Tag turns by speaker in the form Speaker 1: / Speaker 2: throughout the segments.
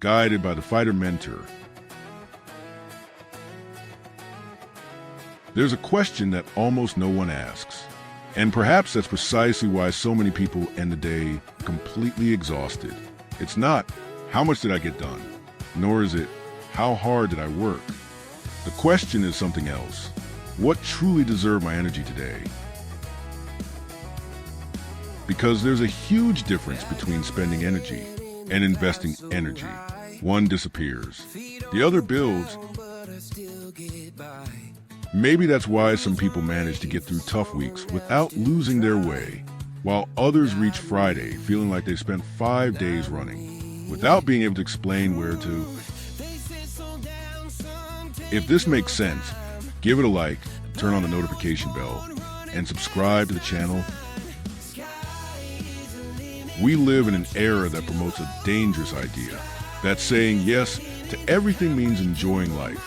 Speaker 1: guided by the fighter mentor. There's a question that almost no one asks. And perhaps that's precisely why so many people end the day completely exhausted. It's not, how much did I get done? Nor is it, how hard did I work? The question is something else. What truly deserved my energy today? Because there's a huge difference between spending energy and investing energy. One disappears. The other builds. Maybe that's why some people manage to get through tough weeks without losing their way, while others reach Friday feeling like they spent 5 days running, without being able to explain where to. If this makes sense, give it a like, turn on the notification bell, and subscribe to the channel. We live in an era that promotes a dangerous idea, that saying yes to everything means enjoying life,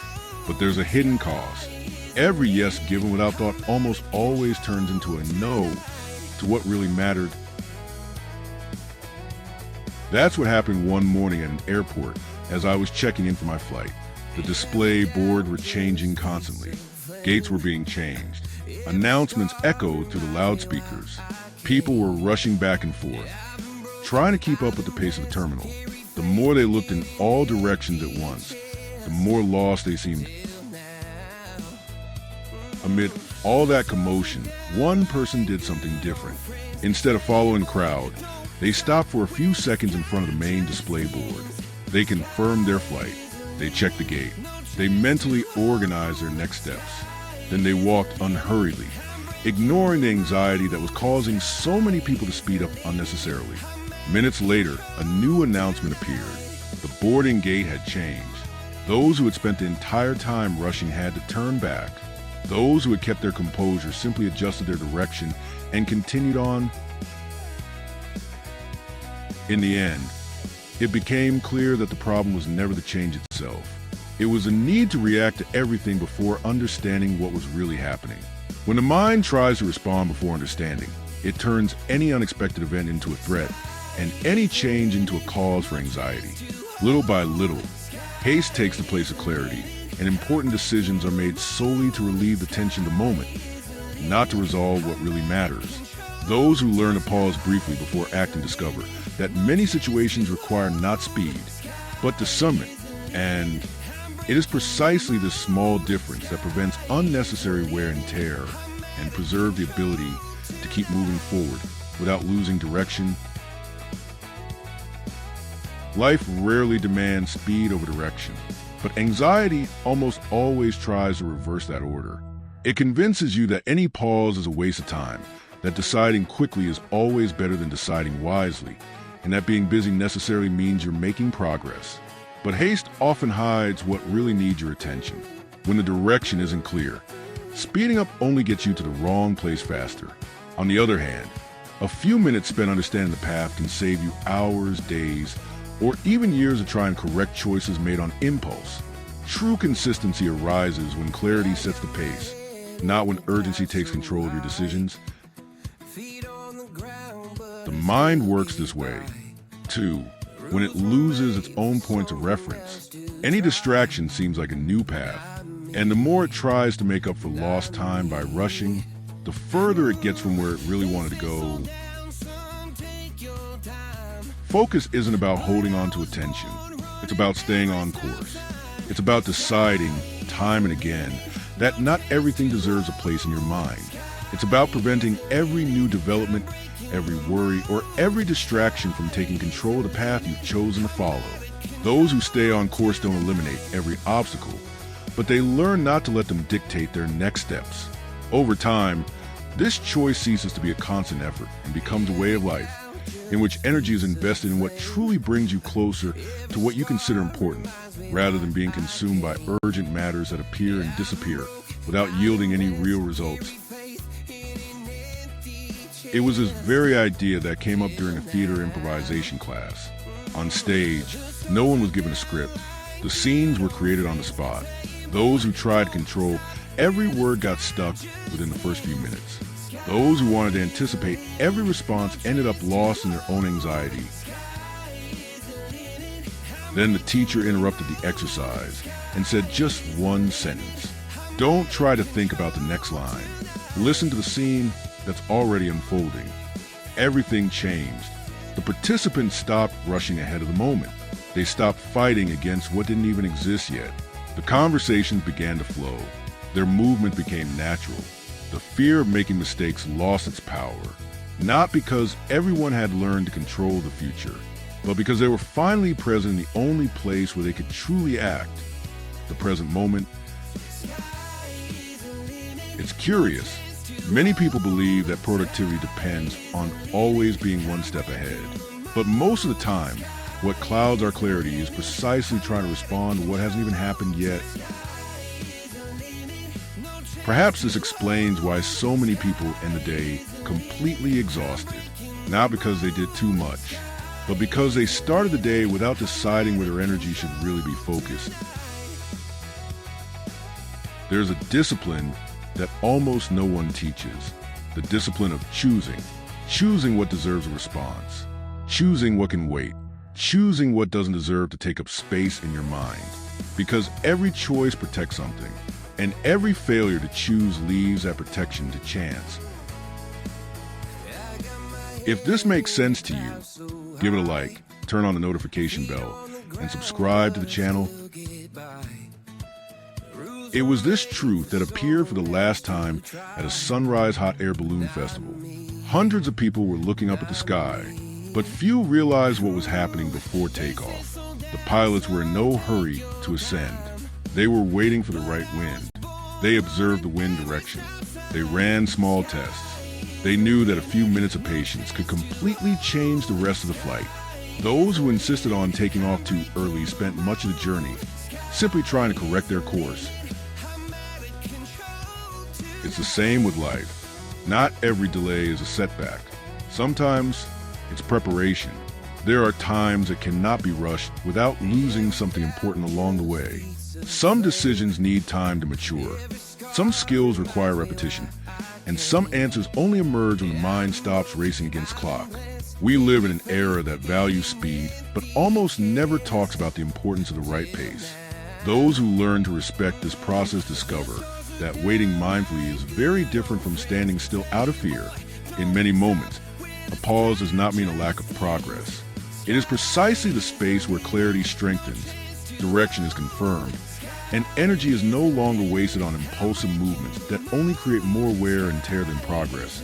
Speaker 1: but there's a hidden cost. Every yes given without thought almost always turns into a no to what really mattered. That's what happened one morning at an airport as I was checking in for my flight. The display board were changing constantly. Gates were being changed. Announcements echoed through the loudspeakers. People were rushing back and forth, trying to keep up with the pace of the terminal. The more they looked in all directions at once, the more lost they seemed. Amid all that commotion, one person did something different. Instead of following the crowd, they stopped for a few seconds in front of the main display board. They confirmed their flight. They checked the gate. They mentally organized their next steps. Then they walked unhurriedly, ignoring the anxiety that was causing so many people to speed up unnecessarily. Minutes later, a new announcement appeared. The boarding gate had changed. Those who had spent the entire time rushing had to turn back. Those who had kept their composure simply adjusted their direction and continued on. In the end, it became clear that the problem was never the change itself. It was a need to react to everything before understanding what was really happening. When the mind tries to respond before understanding, it turns any unexpected event into a threat and any change into a cause for anxiety. Little by little, haste takes the place of clarity, and important decisions are made solely to relieve the tension of the moment, not to resolve what really matters. Those who learn to pause briefly before acting discover that many situations require not speed, but discernment, and it is precisely this small difference that prevents unnecessary wear and tear and preserves the ability to keep moving forward without losing direction. Life rarely demands speed over direction, but anxiety almost always tries to reverse that order. It convinces you that any pause is a waste of time, that deciding quickly is always better than deciding wisely, and that being busy necessarily means you're making progress. But haste often hides what really needs your attention. When the direction isn't clear, speeding up only gets you to the wrong place faster. On the other hand, a few minutes spent understanding the path can save you hours, days, or even years of trying correct choices made on impulse. True consistency arises when clarity sets the pace, not when urgency takes control of your decisions. The mind works this way, too, when it loses its own points of reference. Any distraction seems like a new path, and the more it tries to make up for lost time by rushing, the further it gets from where it really wanted to go. Focus isn't about holding on to attention. It's about staying on course. It's about deciding, time and again, that not everything deserves a place in your mind. It's about preventing every new development, every worry, or every distraction from taking control of the path you've chosen to follow. Those who stay on course don't eliminate every obstacle, but they learn not to let them dictate their next steps. Over time, this choice ceases to be a constant effort and becomes a way of life, in which energy is invested in what truly brings you closer to what you consider important, rather than being consumed by urgent matters that appear and disappear without yielding any real results. It was this very idea that came up during a theater improvisation class. On stage, no one was given a script. The scenes were created on the spot. Those who tried to control every word got stuck within the first few minutes. Those who wanted to anticipate every response ended up lost in their own anxiety. Then the teacher interrupted the exercise and said just one sentence. Don't try to think about the next line. Listen to the scene that's already unfolding. Everything changed. The participants stopped rushing ahead of the moment. They stopped fighting against what didn't even exist yet. The conversations began to flow. Their movement became natural. The fear of making mistakes lost its power. Not because everyone had learned to control the future, but because they were finally present in the only place where they could truly act, the present moment. It's curious. Many people believe that productivity depends on always being one step ahead. But most of the time, what clouds our clarity is precisely trying to respond to what hasn't even happened yet. Perhaps this explains why so many people end the day completely exhausted, not because they did too much, but because they started the day without deciding where their energy should really be focused. There's a discipline that almost no one teaches, the discipline of choosing what deserves a response, choosing what can wait, choosing what doesn't deserve to take up space in your mind. Because every choice protects something, and every failure to choose leaves that protection to chance. If this makes sense to you, give it a like, turn on the notification bell, and subscribe to the channel. It was this truth that appeared for the last time at a Sunrise Hot Air Balloon Festival. Hundreds of people were looking up at the sky, but few realized what was happening before takeoff. The pilots were in no hurry to ascend. They were waiting for the right wind. They observed the wind direction. They ran small tests. They knew that a few minutes of patience could completely change the rest of the flight. Those who insisted on taking off too early spent much of the journey simply trying to correct their course. It's the same with life. Not every delay is a setback. Sometimes it's preparation. There are times that cannot be rushed without losing something important along the way. Some decisions need time to mature. Some skills require repetition. And some answers only emerge when the mind stops racing against clock. We live in an era that values speed, but almost never talks about the importance of the right pace. Those who learn to respect this process discover that waiting mindfully is very different from standing still out of fear. In many moments, a pause does not mean a lack of progress. It is precisely the space where clarity strengthens, direction is confirmed, and energy is no longer wasted on impulsive movements that only create more wear and tear than progress.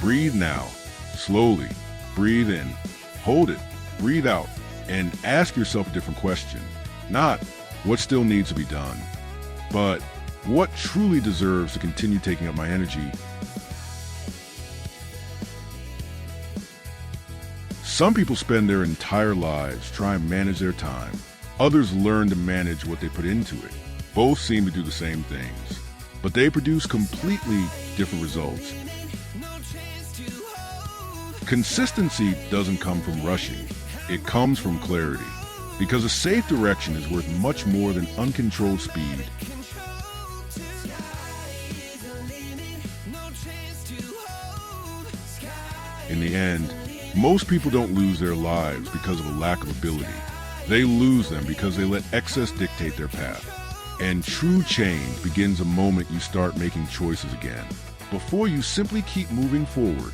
Speaker 1: Breathe now. Slowly. Breathe in. Hold it. Breathe out. And ask yourself a different question. Not what still needs to be done, but what truly deserves to continue taking up my energy. Some people spend their entire lives trying to manage their time. Others learn to manage what they put into it. Both seem to do the same things, but they produce completely different results. Consistency doesn't come from rushing. It comes from clarity. Because a safe direction is worth much more than uncontrolled speed. In the end, most people don't lose their lives because of a lack of ability. They lose them because they let excess dictate their path. And true change begins the moment you start making choices again. Before you simply keep moving forward,